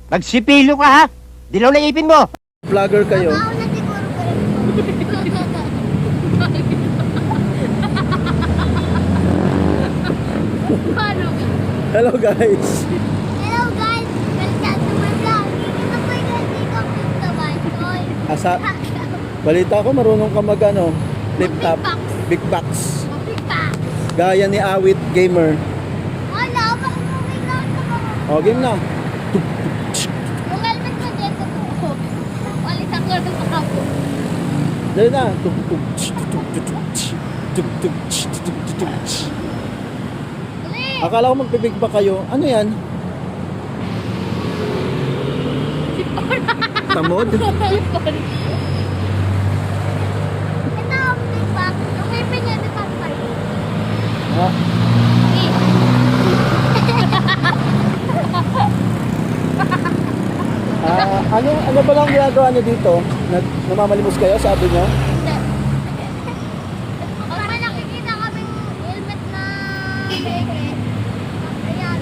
Magsipilo ka ha! Dilaw na ipin mo! Vlogger kayo. Ako na siguro Paano? Hello guys. Hello guys! Welcome to my vlog! Ito po yung hindi ko pintaman. Asa, balita ko marunong ka mag ano, flip top, big box. Big box! Gaya ni Awit Gamer. Wala, bakit mo biglang ito? O, game na. Yung helmet ko dito po. Walis ako ng ako. Dali na. Tuk tuk tuk tuk tuk tuk tuk tuk tuk tuk. Dali! Akala ko magpibig ba kayo? Ano yan? Tamod? Ito ang big box. Yung ipin niya, di ba tayo? Ha? Ano ba lang ginagawa niyo dito? Namamalimos kayo, sabi niyo? Hindi. Pag may nakikita kaming helmet na peke, ayan.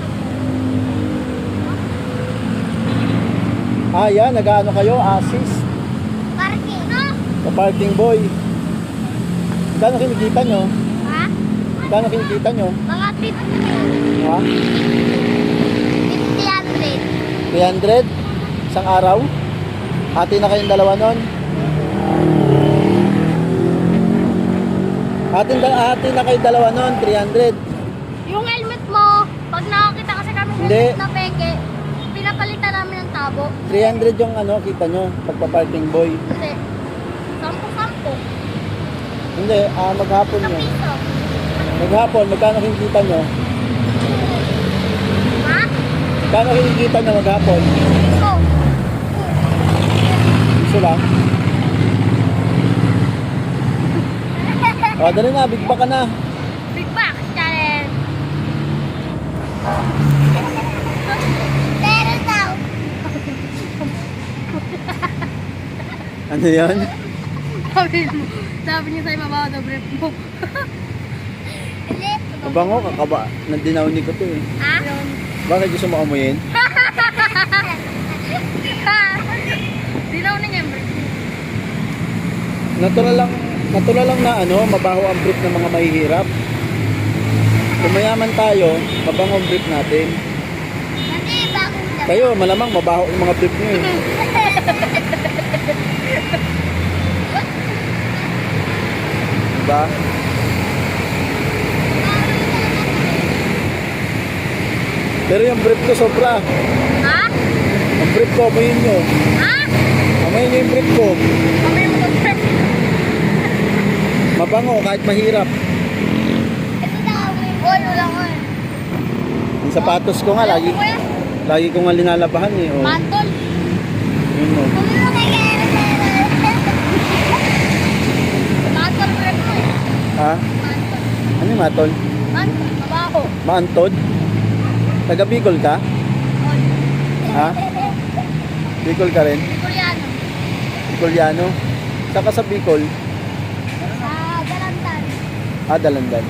Ah, yan. Nag-ano kayo? Assist. Parking, no? O parking boy. Kano kinikita nyo? Ha? Kano kinikita nyo? Mga 50. Ha? 50. 300? Isang araw? Hati na kayong dalawa nun? Hati na kayong dalawa nun, 300. Yung helmet mo, pag nakakita kasi kami Hindi. helmet na peke, pinapalitan namin ng tabo. 300 yung ano, kita nyo, pagpa-parking boy. Hindi. 10-10. Hindi, maghapon Sa yun. piso. Maghapon, magkano kinikita nyo? Ha? Kano kinikita nyo maghapon? Piso. Iso lang. O, dali na, big back ka na. Big box challenge. Pero daw. Ano yan? Sabi niya sa'yo mabawa daw brief mo. Hindi. Mabango, kakaba. Nandinaw ko to eh. Ha? Bakit gusto mo amuyin? Dilaw na niya yung brief. Natural lang na ano, mabaho ang brief ng mga mahihirap. Kung mayaman tayo, mabango ang brief natin. Hindi, bagong lang. Kayo, malamang mabaho yung mga brief nyo eh. Diba? Pero yung brief ko sobra. Ha? Ang brief ko, amuyin nyo. Ha? Amuyin nyo yung brief ko. Kami mo mag-brief. Mabango kahit mahirap. Ito na ako yung boy. Wala ko eh. Yung sapatos ko nga, lagi ko nga linalabahan eh. Oh. Mantol. Yun mo. Kami mo kay Mantol brief mo eh. Ha? Mantol. Ano yung matol? Mantol. Mabaho. Maantod? Taga Bicol ka? Ha? Bicol ka rin? Koreano. Bicoliano? Saka sa Bicol? Sa Dalandan. Ah, Dalandan.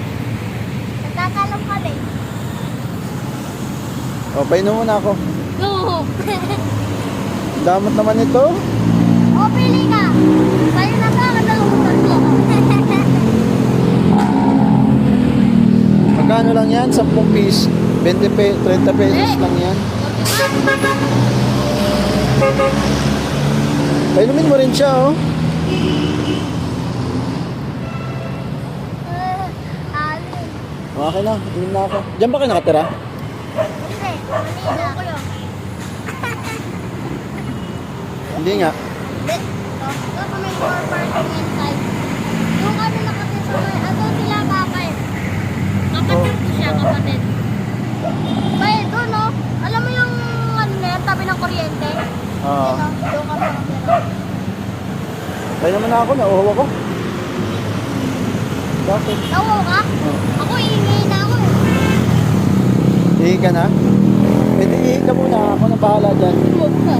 Nagkakalong kami. O, painom muna ako. No. Damot naman ito. O, pili ka. Sa'yo na ba? Kadalamutan ko. Magkano lang yan? 10 piece. 30 pesos lang yan. Painumin mo rin siya, oh. Alin. Okay na, inom na ako. Diyan ba kayo nakatira? Hindi. Manila. Ako yun. Hindi nga. Ito may car parking inside. Yung kami nakatid sa may, ano sila bakit? Kapatid ko siya, kapatid. Bay, doon no? Alam mo yung ano na yan, tabi ng kuryente? Oo. Doon kami nakatira. Painumin na ako, nauhaw ako. Bakit? Tawo ka? Oh. Ako iingay na ako eh. Ihi ka na? Eh, di ihi ka muna. Ako na bahala dyan. Smoke ka.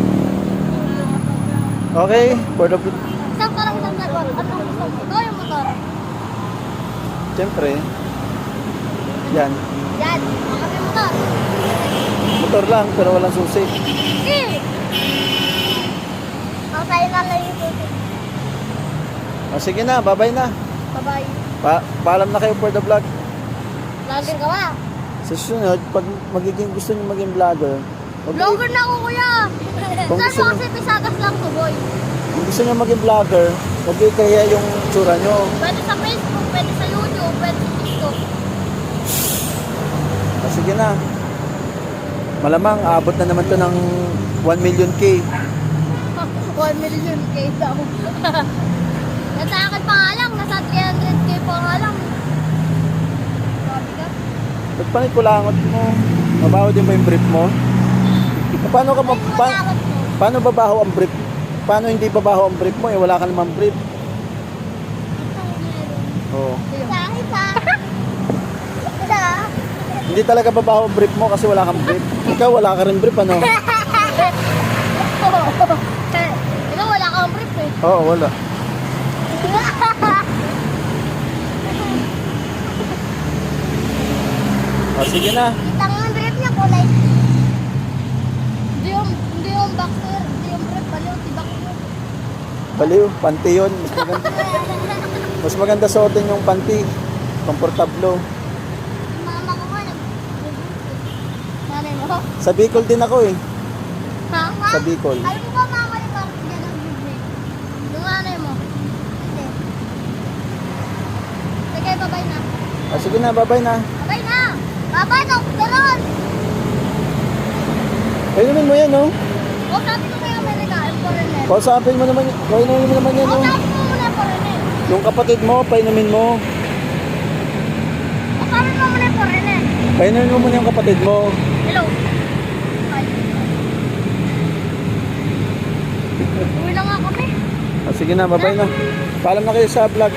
Okay, for the... Saan ka lang isang dalawa? Anong gusto mo? Ito yung motor. Siyempre. Yan. Yan. Ang kami motor. Motor lang, pero walang susi. Eh! Pahinga lang yung tubig. Sige na, bye-bye na. Bye-bye. Paalam na kayo for the vlog. Vlogger ka ba? Sa susunod, pag gusto niyo maging vlogger, Vlogger na ako, kuya. Kung Saan gusto mo mo- kasi pisagas lang to, boy? kung gusto niyo maging vlogger, huwag kayo kaya yung tsura niyo. Pwede sa Facebook, pwede sa YouTube, pwede sa TikTok. Sige na. Malamang, abot na naman to ng 1 million K. 1 million K daw. Nasa akin pa nga lang, nasa 300K pa nga lang. Grabe ka. Ba't panikulangot mo? Mabaho din ba yung brief mo? Paano ka Ay, wala mo. paano babaho ang brief? Paano hindi babaho ang brief mo? Eh, wala ka namang brief. Oo. Sa akin pa. Sa Hindi talaga babaho ang brief mo kasi wala kang brief. Ikaw wala ka rin brief, ano? Ikaw wala kang brief eh. Oo, wala. Sige na. Kita nga ang brief niya kulay. Hindi yung boxer, hindi yung brief. Baliw, tibak mo. Baliw, panty yun. Mas maganda suotin yung panty. Komportablo. Mama ko nga nag... Nanay mo? Sa Bicol din ako eh. Ha? Sa Bicol. Alam mo ba mama ni Mark dyan ang brief? Yung nanay mo? Hindi. Sige, babay na. Sige na, bye-bye na. Babay na! Babay na! Ganon! Painumin mo yan, no? O, sabi ko kay Amerika, yung foreigner. Kausapin mo naman, painumin mo naman yan, O, no? sabi ko muna yung foreigner. Yung kapatid mo, painumin mo. O, sabi ko muna yung foreigner. Painumin mo muna yung kapatid mo. Hello. Hi. Uwi na nga kami. Sige na, bye-bye na. Paalam na kayo sa vlog.